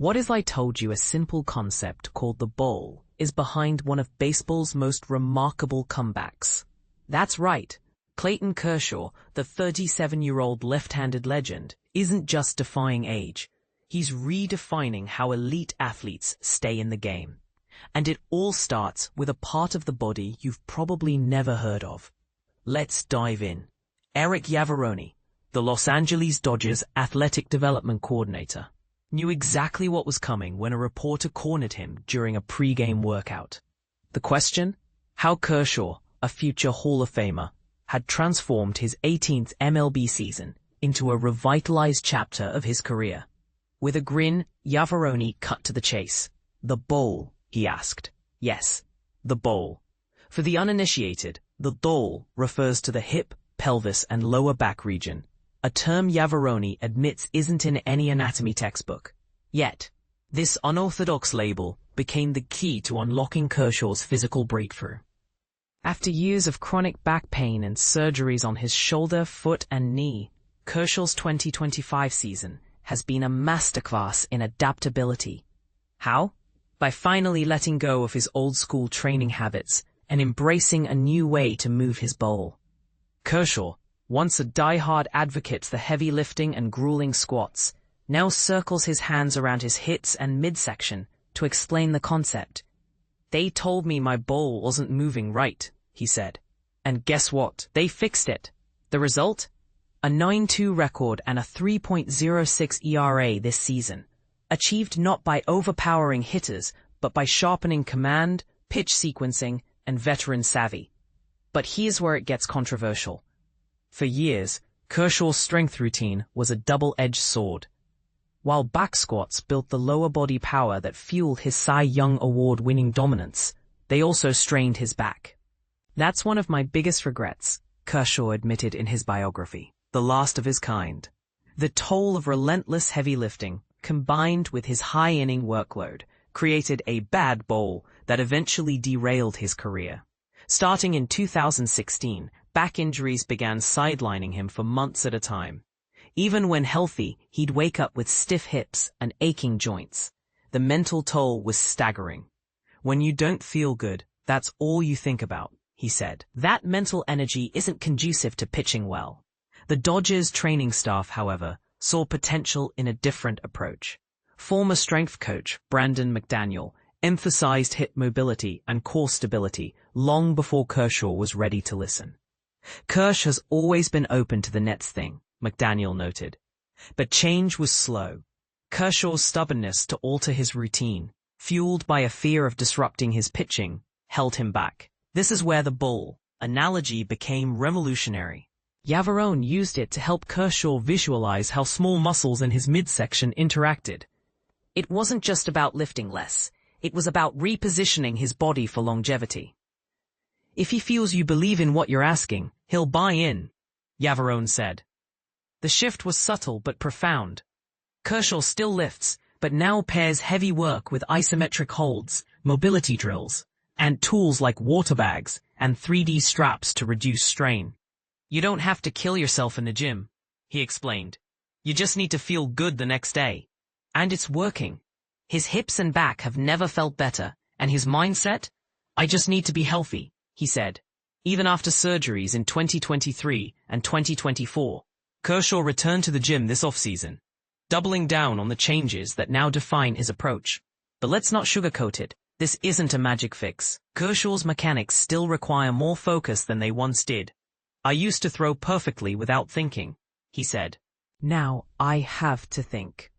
What if I told you a simple concept called the bowl is behind one of baseball's most remarkable comebacks? That's right. Clayton Kershaw, the 37-year-old left-handed legend, isn't just defying age. He's redefining how elite athletes stay in the game. And it all starts with a part of the body you've probably never heard of. Let's dive in. Eric Yavaroni, the Los Angeles Dodgers athletic development coordinator, knew exactly what was coming when a reporter cornered him during a pre-game workout. The question? How Kershaw, a future Hall of Famer, had transformed his 18th MLB season into a revitalized chapter of his career. With a grin, Yavaroni cut to the chase. The bowl, he asked. Yes, the bowl. For the uninitiated, the bowl refers to the hip, pelvis, and lower back region, a term Yavaroni admits isn't in any anatomy textbook. Yet, this unorthodox label became the key to unlocking Kershaw's physical breakthrough. After years of chronic back pain and surgeries on his shoulder, foot, and knee, Kershaw's 2025 season has been a masterclass in adaptability. How? By finally letting go of his old-school training habits and embracing a new way to move his bowl. Kershaw, once a die-hard advocate for heavy lifting and grueling squats, now circles his hands around his hips and midsection to explain the concept. They told me my bowl wasn't moving right, he said. And guess what? They fixed it. The result? A 9-2 record and a 3.06 ERA this season, achieved not by overpowering hitters, but by sharpening command, pitch sequencing, and veteran savvy. But here's where it gets controversial. For years, Kershaw's strength routine was a double-edged sword. While back squats built the lower body power that fueled his Cy Young Award-winning dominance, they also strained his back. That's one of my biggest regrets, Kershaw admitted in his biography, the last of his kind. The toll of relentless heavy lifting, combined with his high-inning workload, created a bad bowl that eventually derailed his career. Starting in 2016, back injuries began sidelining him for months at a time. Even when healthy, he'd wake up with stiff hips and aching joints. The mental toll was staggering. When you don't feel good, that's all you think about, he said. That mental energy isn't conducive to pitching well. The Dodgers training staff, however, saw potential in a different approach. Former strength coach Brandon McDaniel emphasized hip mobility and core stability long before Kershaw was ready to listen. Kersh has always been open to the Nets thing, McDaniel noted. But change was slow. Kershaw's stubbornness to alter his routine, fueled by a fear of disrupting his pitching, held him back. This is where the bowl analogy became revolutionary. Yavarone used it to help Kershaw visualize how small muscles in his midsection interacted. It wasn't just about lifting less. It was about repositioning his body for longevity. If he feels you believe in what you're asking, he'll buy in, Yavarone said. The shift was subtle but profound. Kershaw still lifts, but now pairs heavy work with isometric holds, mobility drills, and tools like water bags and 3D straps to reduce strain. You don't have to kill yourself in the gym, he explained. You just need to feel good the next day. And it's working. His hips and back have never felt better, and his mindset? I just need to be healthy, he said. Even after surgeries in 2023 and 2024, Kershaw returned to the gym this offseason, doubling down on the changes that now define his approach. But let's not sugarcoat it. This isn't a magic fix. Kershaw's mechanics still require more focus than they once did. I used to throw perfectly without thinking, he said. Now I have to think.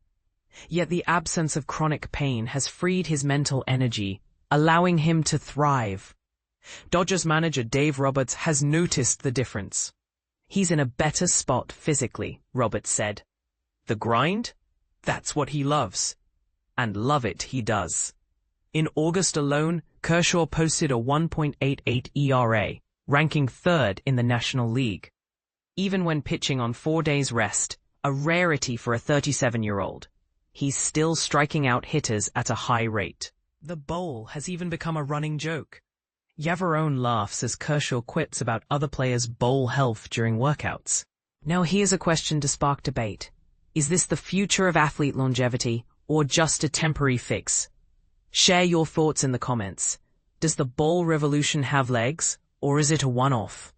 Yet the absence of chronic pain has freed his mental energy, allowing him to thrive. Dodgers manager Dave Roberts has noticed the difference. He's in a better spot physically, Roberts said. The grind? That's what he loves. And love it he does. In August alone, Kershaw posted a 1.88 ERA, ranking third in the National League. Even when pitching on 4 days rest, a rarity for a 37-year-old, he's still striking out hitters at a high rate. The bowl has even become a running joke. Yavarone laughs as Kershaw quips about other players' bowl health during workouts. Now here's a question to spark debate. Is this the future of athlete longevity, or just a temporary fix? Share your thoughts in the comments. Does the ball revolution have legs, or is it a one-off?